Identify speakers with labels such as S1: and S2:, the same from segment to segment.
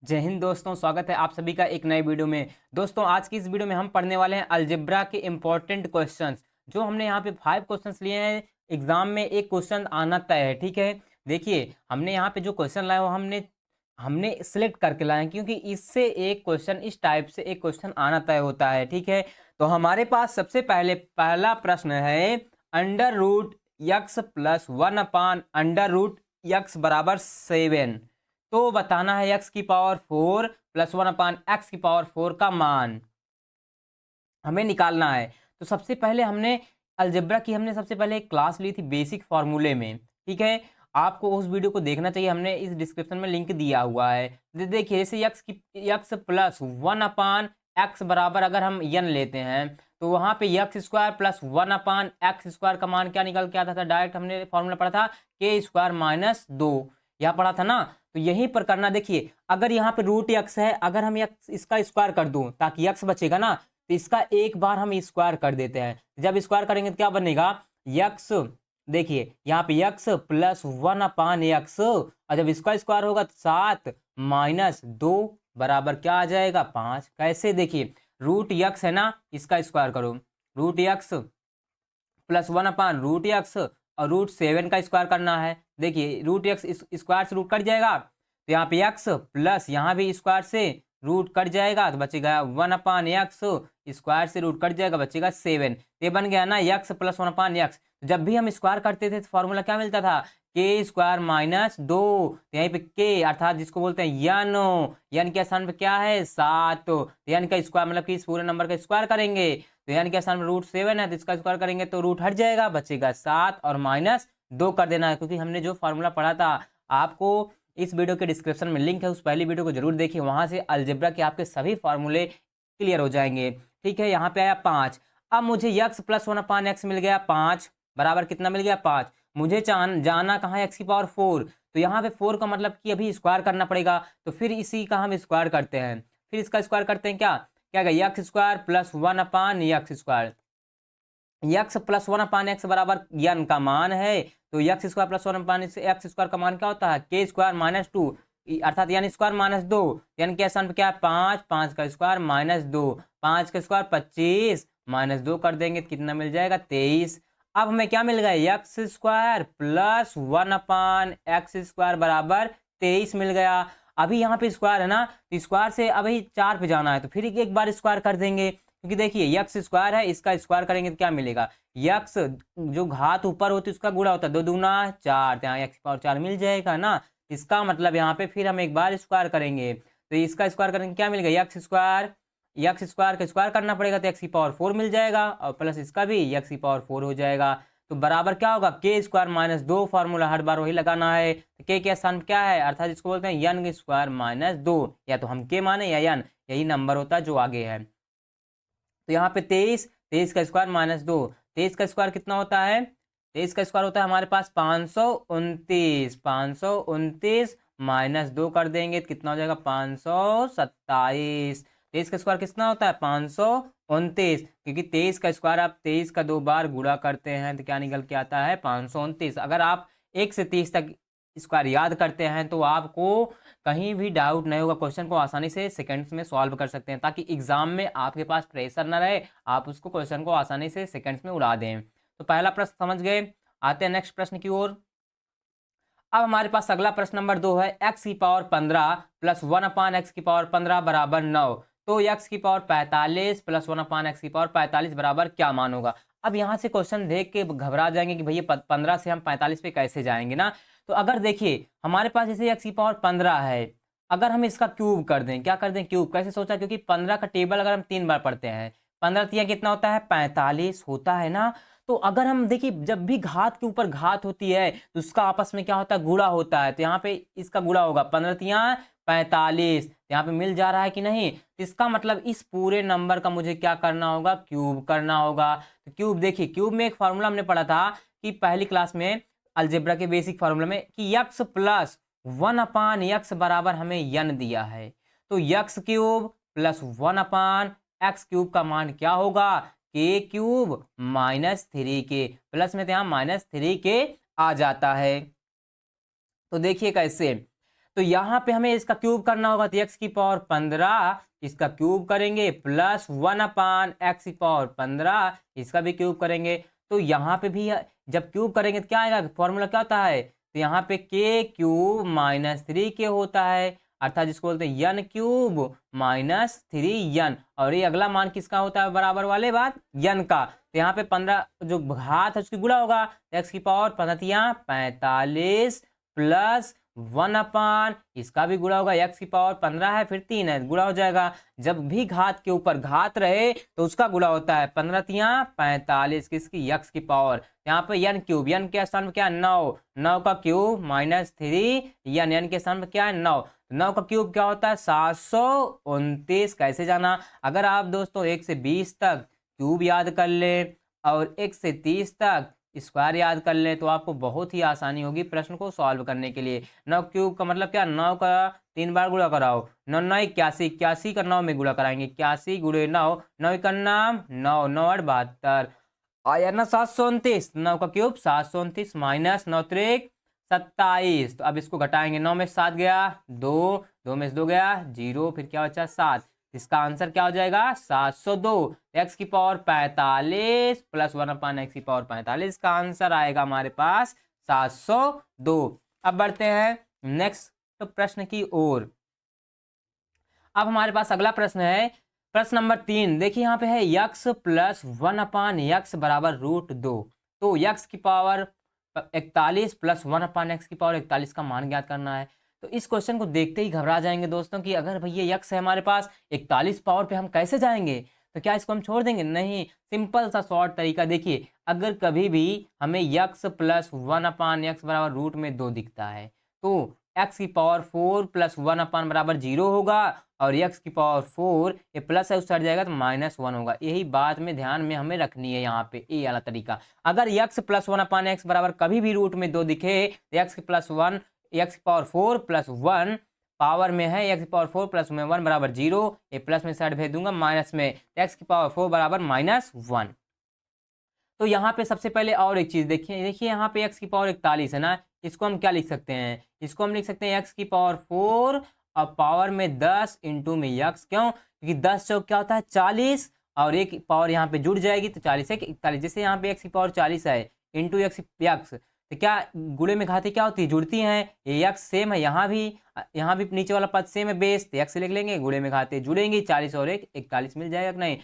S1: जय हिंद दोस्तों, स्वागत है आप सभी का एक नए वीडियो में। दोस्तों आज की इस वीडियो में हम पढ़ने वाले हैं अलजेब्रा के इम्पोर्टेंट क्वेश्चंस। जो हमने यहाँ पे 5 क्वेश्चंस लिए हैं। एग्जाम में एक क्वेश्चन आना तय है, ठीक है। देखिए हमने यहाँ पे जो क्वेश्चन लाए वो हमने हमने सिलेक्ट करके लाए हैं, क्योंकि इससे एक क्वेश्चन इस टाइप से एक क्वेश्चन आना तय होता है, ठीक है। तो हमारे पास सबसे पहले पहला प्रश्न है, under root x plus 1/√x = 7। तो बताना है x की पावर 4 प्लस 1/x की पावर 4 का मान हमें निकालना है। तो सबसे पहले हमने अलजेब्रा की हमने सबसे पहले एक क्लास ली थी बेसिक फार्मूले में, ठीक है। आपको उस वीडियो को देखना चाहिए, हमने इस डिस्क्रिप्शन में लिंक दिया हुआ है। देखिए जैसे x प्लस 1/x बराबर अगर हम n लेते हैं तो वहाँ पे x² प्लस 1/x² का मान क्या निकल के आता था। डायरेक्ट हमने फॉर्मूला पढ़ा था k² - 2, यहाँ पढ़ा था ना। तो यहीं पर करना। देखिए अगर यहाँ पे रूट x है, अगर हम इसका स्क्वायर कर दूं ताकि x बचेगा ना, तो इसका एक बार हम स्क्वायर कर देते हैं। जब स्क्वायर करेंगे तो क्या बनेगा, यक्स। देखिए यहाँ पे यक्स प्लस 1/x, और जब इसका स्क्वायर होगा तो 7 - 2 बराबर क्या आ जाएगा, 5। कैसे, देखिए रूट यक्स है ना, इसका स्क्वायर करो, रूट यक्स प्लस 1/√x, और √7 का स्क्वायर करना है। देखिए रूट एक्स स्क्वायर से रूट कट जाएगा, तो यहाँ पे x प्लस यहाँ भी स्क्वायर से रूट कट जाएगा, तो बचेगा 1/x, स्क्वायर से रूट कट जाएगा, बचेगा 7। ये बन गया ना x प्लस 1/x। जब भी हम स्क्वायर करते थे तो फॉर्मूला क्या मिलता था, k² - 2। यहीं पे k अर्थात जिसको बोलते हैं यन के स्थान पे क्या है, 7। तो यन का स्क्वायर मतलब कि इस पूरे नंबर का स्क्वायर करेंगे, तो यानी क्या स्थान में √7 है, तो इसका स्क्वायर करेंगे तो रूट हट जाएगा, बचेगा 7 और -2 कर देना है। क्योंकि हमने जो फार्मूला पढ़ा था, आपको इस वीडियो के डिस्क्रिप्शन में लिंक है, उस पहली वीडियो को जरूर देखिए, वहां से अलजेब्रा के आपके सभी फार्मूले क्लियर हो जाएंगे, ठीक है। यहाँ पे आया 5। अब मुझे x प्लस 1/x मिल गया 5, बराबर कितना मिल गया, 5। मुझे जाना कहाँ है, x की पावर 4। तो यहाँ पे 4 का मतलब कि अभी स्क्वायर करना पड़ेगा, तो फिर इसी का हम स्क्वायर करते हैं। फिर इसका स्क्वायर करते हैं, क्या गया, x² plus 1/x²। X plus 1/x बराबर यन का मान है, तो x² प्लस 1/x² का मान क्या होता है, k² - 2, अर्थात यानी स्क्वायर -2। यानी के स्थान पे क्या है, 5, 5 का स्क्वायर -2, 5 का स्क्वायर 25, -2 कर देंगे तो कितना मिल जाएगा, 23। अब हमें क्या मिल गया, x² प्लस 1/x² बराबर 23 मिल गया। अभी यहाँ पे स्क्वायर है ना, तो स्क्वायर से अभी 4 पे जाना है, तो फिर एक बार स्क्वायर कर देंगे। क्योंकि देखिए x² है, इसका स्क्वायर करेंगे तो क्या मिलेगा, यक्स जो घात ऊपर होती है उसका गुणा होता है, 2 दूना 4, तो यहाँ x⁴ मिल जाएगा ना। इसका मतलब यहाँ पे फिर हम एक बार स्क्वायर करेंगे, तो इसका स्क्वायर करेंगे क्या मिलेगा, x² का स्क्वायर करना पड़ेगा, तो x⁴ मिल जाएगा, और प्लस इसका भी x⁴ हो जाएगा। तो बराबर क्या होगा, k² - 2। फॉर्मूला हर बार वही लगाना है। तो k के स्थान क्या है, अर्थात जिसको बोलते हैं n² - 2, या तो हम k माने या n, यही नंबर होता है जो आगे है। तो यहाँ पे 23, 23 का स्क्वायर -2, 23 का स्क्वायर कितना होता है, 23 का स्क्वायर होता है हमारे पास 529, 529 -2 कर देंगे तो कितना हो जाएगा, 527। 23 का स्क्वायर कितना होता है, 529, क्योंकि 23 का स्क्वायर आप 23 का 2 बार गुणा करते हैं तो क्या निकल के आता है, 529। अगर आप 1 से 30 तक स्क्वायर याद करते हैं तो आपको कहीं भी डाउट नहीं होगा, क्वेश्चन को आसानी से सेकंड्स में सॉल्व कर सकते हैं, ताकि एग्जाम में आपके पास प्रेशर ना रहे, आप उसको क्वेश्चन को आसानी से सेकंड्स में उड़ा दें। तो पहला प्रश्न समझ गए। आते हैं नेक्स्ट प्रश्न की ओर। अब हमारे पास अगला प्रश्न नंबर 2 है, x⁻15 प्लस 1/x⁻15 बराबर 9। तो x⁻45 प्लस 1/x⁻45 बराबर क्या मान होगा। अब यहाँ से क्वेश्चन देख के घबरा जाएंगे कि भैया 15 से हम 45 पे कैसे जाएंगे ना। तो अगर देखिए हमारे पास जैसे x⁻15 है, अगर हम इसका क्यूब कर दें, क्या कर दें, क्यूब कैसे सोचा, क्योंकि 15 का टेबल अगर हम 3 बार पढ़ते हैं, 15 तिया कितना होता है, 45 होता है ना। तो अगर हम देखिए जब भी घात के ऊपर घात होती है तो उसका आपस में क्या होता है, गुणा होता है। तो यहाँ पे इसका गुणा होगा, 15 तिया 45, यहाँ पे मिल जा रहा है कि नहीं। तो इसका मतलब इस पूरे नंबर का मुझे क्या करना होगा, क्यूब करना होगा। तो क्यूब, देखिए क्यूब में एक फार्मूला हमने पढ़ा था कि पहली क्लास में अलजेब्रा के बेसिक फार्मूला में, कि x प्लस 1/x बराबर हमें यन दिया है। तो x³ प्लस 1/x³ का मान क्या होगा, k³ -3k, प्लस में तो यहाँ -3k आ जाता है। तो देखिए कैसे, तो यहाँ पे हमें इसका क्यूब करना होगा, तो एक्स की पावर 15 इसका क्यूब करेंगे प्लस 1/x की पावर 15 इसका भी क्यूब करेंगे। तो यहाँ पे भी जब क्यूब करेंगे तो क्या आएगा, फॉर्मूला क्या होता है, तो यहाँ पे के क्यूब माइनस 3k होता है, अर्थात जिसको बोलते हैं यन क्यूब माइनस 3n, और ये अगला मान किसका होता है, बराबर वाले बात यन का। तो यहाँ पे 15 जो घात है उसकी गुणा होगा, एक्स की पावर 15 प्लस 1/, इसका भी गुणा होगा, एक्स की पावर 15 है फिर 3 है, गुणा हो जाएगा। जब भी घात के ऊपर घात रहे तो उसका गुणा होता है, 15 किसकी, एक्स की पावर। यहाँ पे यन क्यूब, यन के स्थान में क्या है 9, 9 का क्यूब माइनस 3 यन के स्थान में क्या है 9, 9 का क्यूब क्या होता है 729। कैसे जाना, अगर आप दोस्तों 1 से 20 तक क्यूब याद कर ले और 1 से 30 तक स्क्वायर याद कर ले तो आपको बहुत ही आसानी होगी प्रश्न को सॉल्व करने के लिए। 9 क्यूब का मतलब क्या, 9 का 3 बार गुणा कराओ, 9 9 81, 81 का 9 में गुणा कराएंगे, 81 गुणे 9, 9 का नाम 9, 9 8 72, आया ना 729, 9 का क्यूब 729 माइनस 9 3 27। तो अब इसको घटाएंगे, 9 में 7 गया 2, 2 में 2 गया 0, फिर क्या बचा 7, इसका आंसर क्या हो जाएगा 702। एक्स की पावर 45 प्लस 1/x की पावर 45 का आंसर आएगा हमारे पास 702। अब बढ़ते हैं नेक्स्ट प्रश्न की ओर। अब हमारे पास अगला प्रश्न है, प्रश्न नंबर 3। देखिए यहाँ पे है यक्स प्लस 1/x बराबर √2। तो यक्स की पावर 41 प्लस 1/x की पावर 41 का मान ज्ञात करना है। तो इस क्वेश्चन को देखते ही घबरा जाएंगे दोस्तों कि अगर भैया यक्स है हमारे पास 41 पावर पे हम कैसे जाएंगे, तो क्या इसको हम छोड़ देंगे, नहीं, सिंपल सा शॉर्ट तरीका। देखिए अगर कभी भी हमें यक्स प्लस 1/x बराबर √2 दिखता है तो एक्स की पावर 4 प्लस 1 बराबर 0 होगा, और एक्स की पावर 4 ये प्लस है उस हट जाएगा तो -1 होगा। यही बात में ध्यान में हमें रखनी है यहाँ पे, ये वाला तरीका। अगर एक्स प्लस 1/x बराबर कभी भी √2 दिखे, एक्स की प्लस 1 एक्स की पावर 4 प्लस 1 पावर में है, एक्स की पावर 4 प्लस में 1 बराबर 0, ये प्लस में साइड भेज दूंगा माइनस में, एक्स की पावर 4 बराबर -1। तो यहाँ पे सबसे पहले और एक चीज देखिए, यहाँ पे एक्स की पावर 41 है ना, इसको हम क्या लिख सकते हैं, इसको हम लिख सकते हैं एक्स की पावर 4 और पावर में 10 इंटू में यक्स, क्यों, क्योंकि 10 चौक क्या होता है 40, और एक पावर यहाँ पे जुड़ जाएगी तो 40 है 41। जैसे यहाँ पे एक्स की पावर 40 है इंटू एक्स यक्स, तो क्या गुणे में घाते क्या होती है, जुड़ती हैं, ये यक्स सेम है, यहाँ भी नीचे वाला पद सेम है बेस, तो यक्स लिख लेंगे, गुणे में घाते जुड़ेंगी, 40 और 1 41 मिल जाएगा कि नहीं।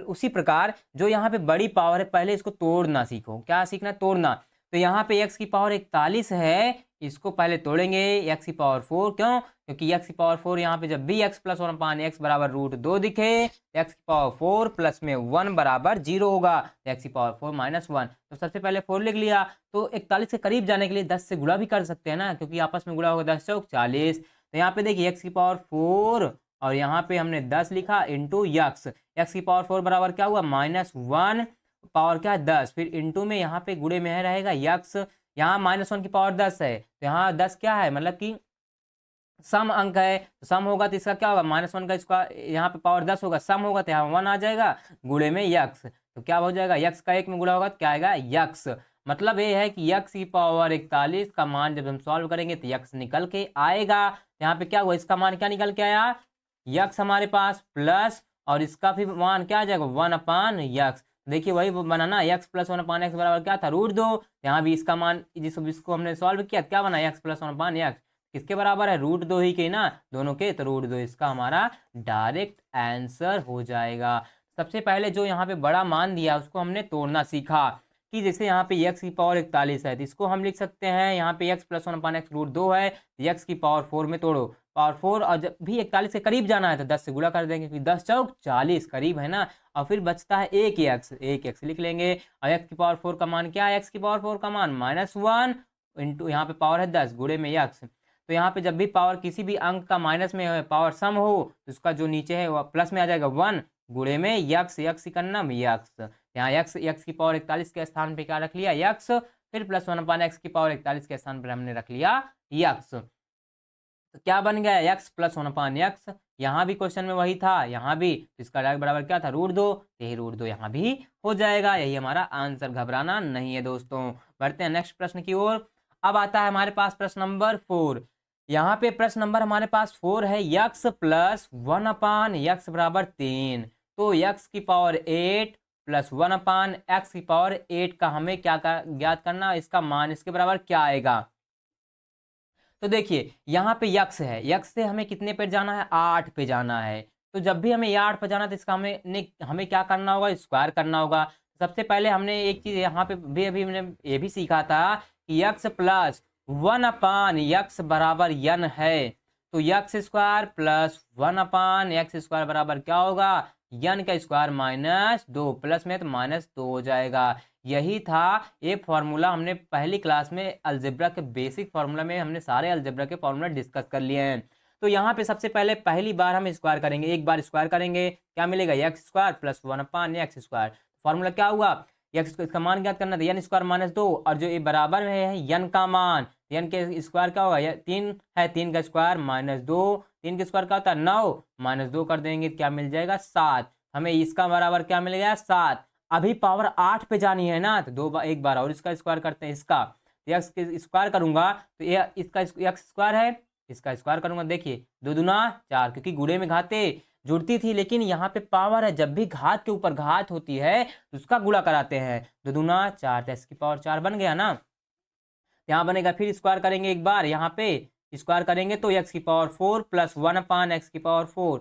S1: उसी प्रकार जो यहाँ पे बड़ी पावर है पहले इसको तोड़ना सीखो, क्या सीखना, तोड़ना। तो यहाँ पे x की पावर 41 है, इसको पहले तोड़ेंगे x की पावर 4, क्यों, क्योंकि x की पावर 4 यहाँ पे जब भी x प्लस 1/x बराबर √2 दिखे, x की पावर 4 प्लस में 1 बराबर 0 होगा, x की पावर 4 -1। तो सबसे पहले 4 लिख लिया। तो 41 के करीब जाने के लिए 10 से गुणा भी कर सकते हैं ना, क्योंकि आपस में गुणा होगा 10 चौक 40। तो यहाँ पे देखिए x की पावर 4 और यहाँ पे हमने 10 लिखा इंटू यक्स, एक्स की पावर 4 बराबर क्या हुआ -1, पावर क्या है 10, फिर इंटू में यहाँ पे गुणे में है रहेगा यक्स, यहाँ -1 की पावर 10 है, तो यहाँ 10 क्या है, मतलब कि सम अंक है, तो सम होगा तो इसका क्या होगा -1 का, इसका यहाँ पे पावर 10 होगा, सम होगा तो यहाँ 1 आ जाएगा, गुणे में यक्स, तो क्या हो जाएगा यक्स का 1 में गुणा होगा तो क्या आएगा यक्स। मतलब ये है कि यक्स की पावर 41 का मान जब हम सॉल्व करेंगे तो यक्स निकल के आएगा। यहाँ पे क्या हुआ, इसका मान क्या निकल के आया, यक्स हमारे पास प्लस, और इसका भी मान क्या आ जाएगा 1/x। देखिए वही बनाना, x प्लस 1/x बराबर क्या था √2, यहाँ भी इसका मान जिसको हमने सॉल्व किया क्या बना x प्लस 1/x, किसके बराबर है √2 ही के ना, दोनों के, तो √2 इसका हमारा डायरेक्ट आंसर हो जाएगा। सबसे पहले जो यहाँ पे बड़ा मान दिया उसको हमने तोड़ना सीखा, कि जैसे यहाँ पे x की पावर 41 है तो इसको हम लिख सकते हैं, यहाँ पे x प्लस 1/x √2 है, x की पावर 4 में तोड़ो, पावर 4, और जब भी 41 के करीब जाना है तो 10 से गुणा कर देंगे, क्योंकि 10 चौक 40 करीब है ना, और फिर बचता है एक x लिख लेंगे, और x की पावर 4 का मान क्या है, x की पावर 4 का मान -1 इंटू यहाँ पे पावर है 10 गुणे में x। तो यहाँ पे जब भी पावर किसी भी अंक का माइनस में पावर सम हो तो उसका जो नीचे है वो प्लस में आ जाएगा 1 गुणे में यक्स का नाम यक्स, यहाँ यक्स की पावर 41 के स्थान पे क्या रख लिया यक्स, फिर प्लस 1/x की पावर 41 के स्थान पर हमने रख लिया यक्स। तो क्या बन गया x प्लस 1/x, यहाँ भी क्वेश्चन में वही था, यहाँ भी तो इसका डायरेक्ट बराबर क्या था √2, यही √2 यहाँ भी हो जाएगा, यही हमारा आंसर, घबराना नहीं है दोस्तों। बढ़ते हैं नेक्स्ट प्रश्न की ओर। अब आता है हमारे पास प्रश्न नंबर 4। यहाँ पे प्रश्न नंबर हमारे पास 4 है, यक्स प्लस 1 अपान यक्स बराबर 3। तो यक्स की पावर 8 प्लस 1 अपान एक्स की पावर 8 का हमें क्या ज्ञात करना, इसका मान इसके बराबर क्या आएगा। तो देखिए यहाँ पे यक्स है, यक्स से हमें कितने पे जाना है, 8 पे जाना है। तो जब भी हमें ये 8 पे जाना तो इसका हमें क्या करना होगा, स्क्वायर करना होगा। सबसे पहले हमने एक चीज यहाँ पे भी अभी हमने ये भी सीखा था कि यक्स प्लस 1 अपान यक्स बराबर यन है। तो यक्स स्क्वायर प्लस 1 अपान एक्स स्क्वायर बराबर क्या होगा, यन का स्क्वायर माइनस 2, प्लस में तो माइनस 2 हो जाएगा। यही था ये फॉर्मूला, हमने पहली क्लास में अलजेब्रा के बेसिक फॉर्मूला में हमने सारे अलजेब्रा के फॉर्मूला डिस्कस कर लिए हैं। तो यहाँ पे सबसे पहले पहली बार हम स्क्वायर करेंगे, एक बार स्क्वायर करेंगे क्या मिलेगा, एक्स स्क्वायर प्लस 1 अपान एक्स स्क्वायर। फॉर्मूला क्या हुआ, एक्स इसका मान ज्ञात करना था, यन स्क्वायर माइनस 2, और जो ये बराबर में है यन का मान, यन के स्क्वायर क्या होगा, 3 है, 3 का स्क्वायर माइनस 2, 3 का स्क्वायर क्या होता है 9, माइनस 2 कर देंगे क्या मिल जाएगा 7। हमें इसका बराबर क्या मिल गया 7। अभी पावर 8 पे जानी है ना, तो एक बार और इसका स्क्वायर करते हैं, इसका एक्स के स्क्वायर करूंगा तो ये इसका एक्स स्क्वायर है, इसका स्क्वायर करूंगा, देखिए 2 दूना 4, क्योंकि गुणे में घाते जुड़ती थी, लेकिन यहाँ पे पावर है, जब भी घात के ऊपर घात होती है तो उसका गुणा कराते हैं। 2 दूना 4, तो इसकी पावर 4 बन गया ना, यहाँ बनेगा, फिर स्क्वायर करेंगे एक बार, यहाँ पे स्क्वायर करेंगे तो एक्स की पावर 4 प्लस 1 अपान एक्स की पावर 4,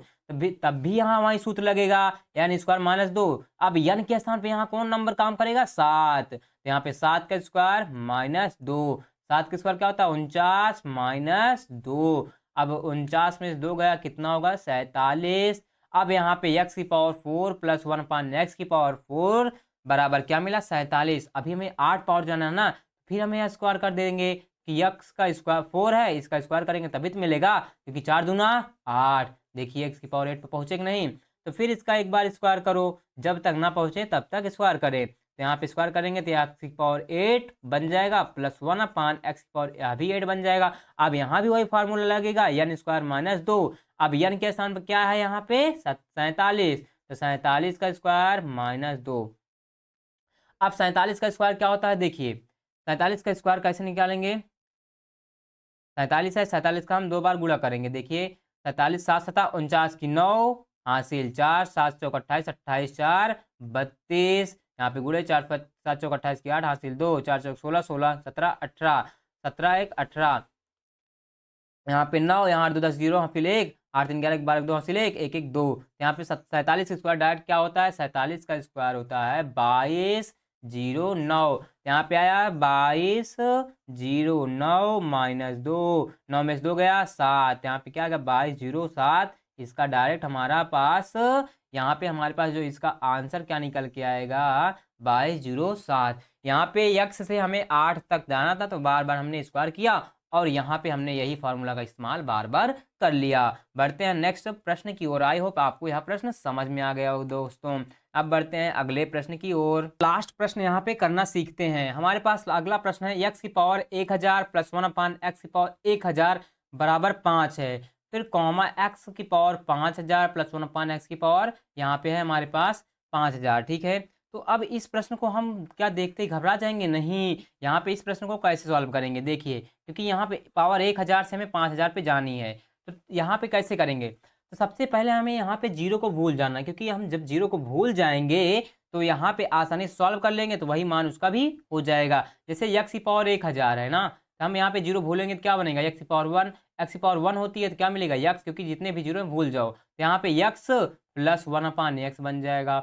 S1: तब भी यहाँ वही सूत्र लगेगा, यानी स्क्वायर माइनस 2। अब यन के स्थान पे यहाँ कौन नंबर काम करेगा, 7, तो यहाँ पे 7 का स्क्वायर माइनस 2, 7 का स्क्वायर क्या होता है 49 माइनस 2। अब 49 में से 2 गया कितना होगा 47। अब यहाँ पे एक्स की पावर 4 प्लस 1 अपान एक्स की पावर 4 बराबर क्या मिला 47। अभी हमें 8 पावर जाना है ना, फिर हम यहाँ स्क्वायर कर देंगे कि यक्स का स्क्वायर 4 है, इसका स्क्वायर करेंगे तभी तो मिलेगा, क्योंकि 4 दूना 8। देखिए एक्स की पावर 8 पे पहुंचे कि नहीं, तो फिर इसका एक बार स्क्वायर करो, जब तक ना पहुंचे तब तक स्क्वायर करें। तो यहाँ पे स्क्वायर करेंगे तो एक्स की पावर 8 बन जाएगा प्लस 1 अपान एक्स की पावर यहाँ भी 8 बन जाएगा। अब यहाँ भी वही फार्मूला लगेगा, यन स्क्वायर माइनस 2। अब यन के स्थान पर क्या है यहाँ पे 47, तो 47 का स्क्वायर माइनस 2। अब 47 का स्क्वायर क्या होता है, देखिए 47 का स्क्वायर कैसे निकालेंगे, 47 है, 47 का हम 2 बार गुणा करेंगे, देखिए 47 7 सता 49 की 9 हासिल 4, 7 चौक 28, 28 4 32, यहाँ पे गुणे 4 7 चौक 28 की 8 हासिल 2, 4 चौक 16 16 17 18, 17 1 18, यहाँ पे 9, यहाँ 2 10 0 हासिल 1, 8 3 11 12 2 हासिल 1 1 1 2। यहाँ पे 47 का स्क्वायर डायरेक्ट क्या होता है, 47 का स्क्वायर होता है 22 0 9। यहाँ पे आया 22 0 9 माइनस 2, 9 में से 2 गया 7, यहाँ पे क्या आ गया 22 0 7। इसका डायरेक्ट हमारा पास यहाँ पे हमारे पास जो इसका आंसर क्या निकल के आएगा 22 0 7। यहाँ पे यक्स से हमें 8 तक जाना था, तो बार बार हमने स्क्वायर किया और यहाँ पे हमने यही फार्मूला का इस्तेमाल बार बार कर लिया। बढ़ते हैं नेक्स्ट प्रश्न की ओर। आई होप आपको यह प्रश्न समझ में आ गया हो दोस्तों। अब बढ़ते हैं अगले प्रश्न की ओर। लास्ट प्रश्न यहाँ पे करना सीखते हैं। हमारे पास अगला प्रश्न है एक्स की पावर 1000 प्लस 1 अपान एक्स की पावर 1000 बराबर 5 है। फिर कॉमा एक्स की पावर 5000 प्लस 1 अपान एक्स की पावर यहाँ पे है हमारे पास 5000। ठीक है, तो अब इस प्रश्न को हम क्या देखते ही घबरा जाएंगे, नहीं। यहाँ पे इस प्रश्न को कैसे सॉल्व करेंगे, देखिए क्योंकि यहाँ पे पावर 1000 से हमें 5000 पे जानी है, तो यहाँ पे कैसे करेंगे। तो सबसे पहले हमें यहाँ पे जीरो को भूल जाना है, क्योंकि हम जब जीरो को भूल जाएंगे तो यहाँ पे आसानी से सॉल्व कर लेंगे, तो वही मान उसका भी हो जाएगा। जैसे एक्स की पावर 1000 है ना, तो हम यहाँ पे जीरो भूलेंगे तो क्या बनेगा एक्स की पावर 1। एक्स की पावर 1 होती है तो क्या मिलेगा यक्स, क्योंकि जितने भी जीरो भूल जाओ, तो यहाँ पे यक्स प्लस 1 अपान एक्स बन जाएगा,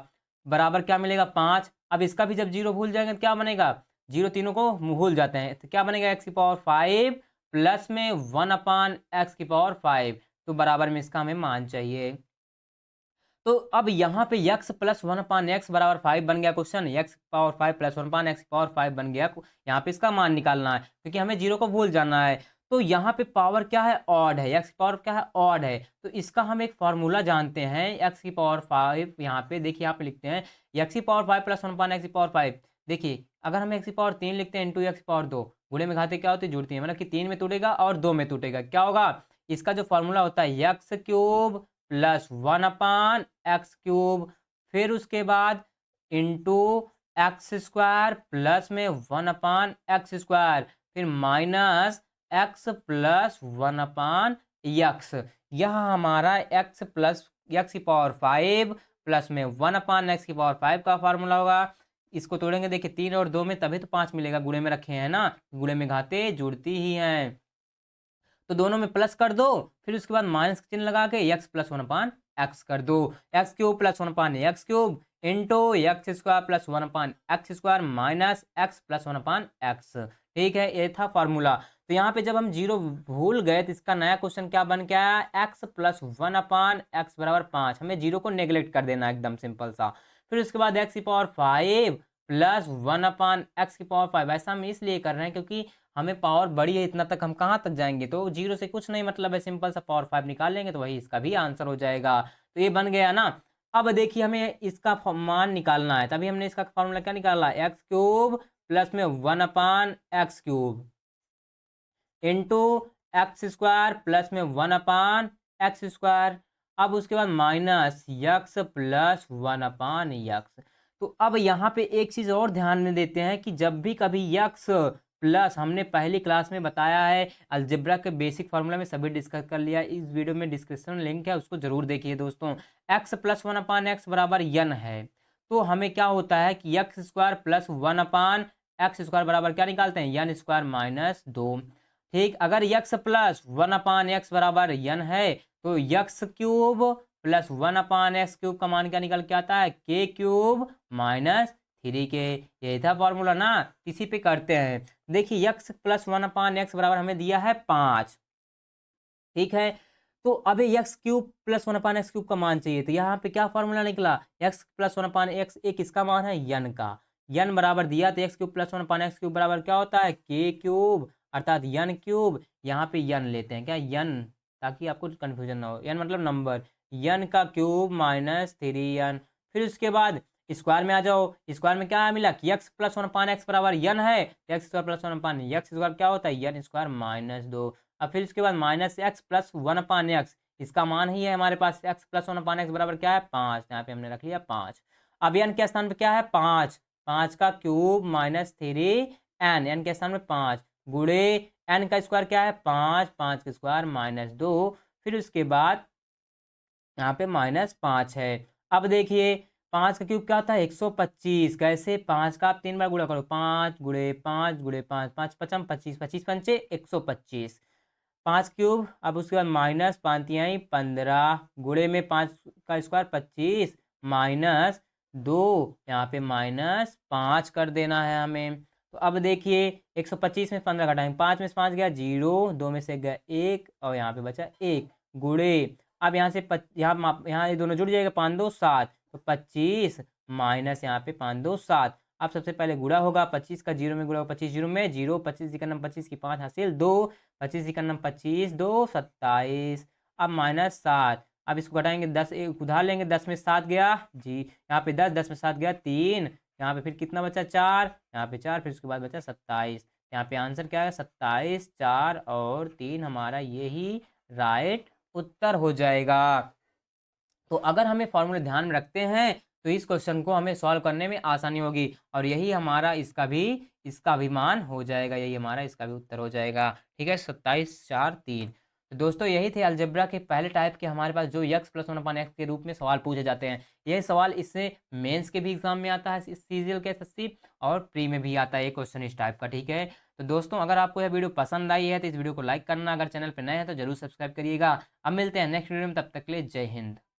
S1: बराबर क्या मिलेगा 5। अब इसका भी जब जीरो भूल जाएंगे तो क्या बनेगा, जीरो तीनों को भूल जाते हैं, तो क्या बनेगा एक्स की पावर 5 प्लस में 1 अपान एक्स की पावर 5, तो बराबर में इसका हमें मान चाहिए। तो अब यहाँ पे यक्स प्लस 1 अपान एक्स बराबर 5 बन गया क्वेश्चन, एक्स पावर 5 प्लस 1 अपान एक्स पावर 5 बन गया। यहाँ पे इसका मान निकालना है, क्योंकि हमें जीरो को भूल जाना है। तो यहाँ पे पावर क्या है ऑड है, एक्स की पावर क्या है ऑड है, तो इसका हम एक फॉर्मूला जानते हैं एक्स की पावर 5। यहाँ पे देखिए यहाँ पे लिखते हैं एक्स की पावर 5 प्लस 1 अपान एक्स की पावर 5। देखिए अगर हम एक्स की पावर 3 लिखते हैं इंटू एक्स की पावर 2, गुणे में घाते क्या होती है जुड़ती है, मतलब कि 3 में टूटेगा और 2 में टूटेगा, क्या होगा इसका जो फॉर्मूला होता है एक्स क्यूब प्लस 1 अपान एक्स क्यूब, फिर उसके बाद इंटू एक्स स्क्वायर प्लस में 1 अपान एक्स स्क्वायर, फिर माइनस एक्स प्लस 1/x। यह हमारा x प्लस एक्स की पावर 5 प्लस में 1/x की पावर 5 का फार्मूला होगा। इसको तोड़ेंगे, देखिए 3 और 2 में तभी तो 5 मिलेगा, गुणे में रखे हैं ना, गुणे में घाते जुड़ती ही हैं। तो दोनों में प्लस कर दो, फिर उसके बाद माइनस चिन्ह लगा के x प्लस 1/x कर दो। X cube plus 1/x cube into x square plus 1/x square minus x plus 1/x। ठीक है, ये था फॉर्मूला। तो यहाँ पे जब हम जीरो भूल गए तो इसका नया क्वेश्चन क्या बन के आया, x प्लस 1/x बराबर 5। हमें जीरो को नेग्लेक्ट कर देना, एकदम सिंपल सा। फिर उसके बाद x की पावर 5 प्लस 1/x की पावर 5। ऐसा हम इसलिए कर रहे हैं क्योंकि हमें पावर बड़ी है, इतना तक हम कहाँ तक जाएंगे, तो जीरो से कुछ नहीं मतलब है, सिंपल सा पावर 5 निकाल लेंगे तो वही इसका भी आंसर हो जाएगा। तो ये बन गया ना। अब देखिए हमें इसका मान निकालना है, तभी हमने इसका फॉर्मूला क्या निकाला, एक्स क्यूब प्लस में 1/x cube into x square plus में 1/x स्क्वायर। अब उसके बाद माइनस यक्स प्लस 1/x। तो अब यहाँ पे एक चीज और ध्यान में देते हैं कि जब भी कभी यक्स प्लस, हमने पहली क्लास में बताया है, अलजेब्रा के बेसिक फार्मूला में सभी डिस्कस कर लिया, इस वीडियो में डिस्क्रिप्शन लिंक है, उसको जरूर देखिए दोस्तों। एक्स प्लस 1/x बराबर यन है, तो हमें क्या होता है कि x square plus 1/x square बराबर क्या निकालते हैं, यन स्क्वायर माइनस 2। ठीक, अगर यक्स प्लस 1/x बराबर यन है तो x cube plus 1/x cube का मान क्या निकल के आता है, के क्यूब माइनस 3k। यही था फॉर्मूला ना, इसी पे करते हैं। देखिए यक्स प्लस 1/x बराबर हमें दिया है 5। ठीक है, तो अभी x cube plus 1/x cube का मान चाहिए, तो यहाँ पे क्या फॉर्मूला निकला, यक्स प्लस 1/x, एक इसका मान है यन का, यन बराबर दिया तो x cube plus 1/x cube बराबर क्या होता है, के क्यूब अर्थात यन क्यूब। यहाँ पे यन लेते हैं क्या, यन, ताकि आपको कंफ्यूजन ना हो, यन मतलब नंबर, यन का क्यूब माइनस 3n। फिर उसके बाद स्क्वायर में आ जाओ, स्क्वायर में क्या मिला कि एक्स प्लस 1/x बराबर यन है, तो x square plus 1/x square क्या होता है, यन स्क्वायर माइनस 2। अब फिर उसके बाद माइनस एक्स प्लस 1/x, इसका मान ही है हमारे पास, एक्स प्लस 1/x बराबर क्या है, 5। यहाँ पे हमने रख लिया 5। अब एन के स्थान पे क्या है, 5, 5 का क्यूब माइनस 3n, एन के स्थान में 5 गुड़े एन का स्क्वायर क्या है, 5, 5 का स्क्वायर माइनस 2। फिर उसके बाद यहाँ पे माइनस 5 है। अब देखिए 5 का क्यूब क्या होता है, 125। कैसे, 5 का आप 3 बार गुणा करो, 5 गुड़े 5 गुड़े 5, 5 पचम 25, 25 पंचे 125, 5 क्यूब। अब उसके बाद माइनस 5 तिहाई 15 गुड़े में 5 का स्क्वायर 25 माइनस 2, यहाँ पे माइनस 5 कर देना है हमें। तो अब देखिए 125 में 15 घटाएंगे, 5 में से 5 गया 0, 2 में से गया 1 और यहाँ पे बचा 1 गुड़े। अब यहाँ से यहाँ ये दोनों जुड़ जाएगा, 5 2 7, तो 25 माइनस यहाँ पे 5 2 7। अब सबसे पहले गुणा होगा, 25 का 0 में गुणा होगा, 25 0 में 0, 25 का नंबर 25 की 5 हासिल 2, 25 का नंबर 25 2 27। अब माइनस 7, अब इसको घटाएंगे, 10 एक उधार लेंगे, 10 में 7 गया जी, यहाँ पे 10, 10 में 7 गया 3, यहाँ पे फिर कितना बचा 4, यहाँ पे 4, फिर उसके बाद बचा 27। यहाँ पे आंसर क्या है, 27, 4 और 3 हमारा यही राइट उत्तर हो जाएगा। तो अगर हमें फॉर्मूले ध्यान में रखते हैं तो इस क्वेश्चन को हमें सॉल्व करने में आसानी होगी, और यही हमारा इसका भी मान हो जाएगा, यही हमारा इसका भी उत्तर हो जाएगा। ठीक है, 27, 4, 3। तो दोस्तों यही थे अलजेब्रा के पहले टाइप के हमारे पास जो यक्स प्लस 1/x के रूप में सवाल पूछे जाते हैं। यह सवाल इससे मेंस के भी एग्जाम में आता है, इस सीजीएल के एसएससी, और प्री में भी आता है ये क्वेश्चन इस टाइप का। ठीक है, तो दोस्तों अगर आपको यह वीडियो पसंद आई है तो इस वीडियो को लाइक करना, अगर चैनल पर नए हैं तो जरूर सब्सक्राइब करिएगा। अब मिलते हैं नेक्स्ट वीडियो में, तब तक के लिए जय हिंद।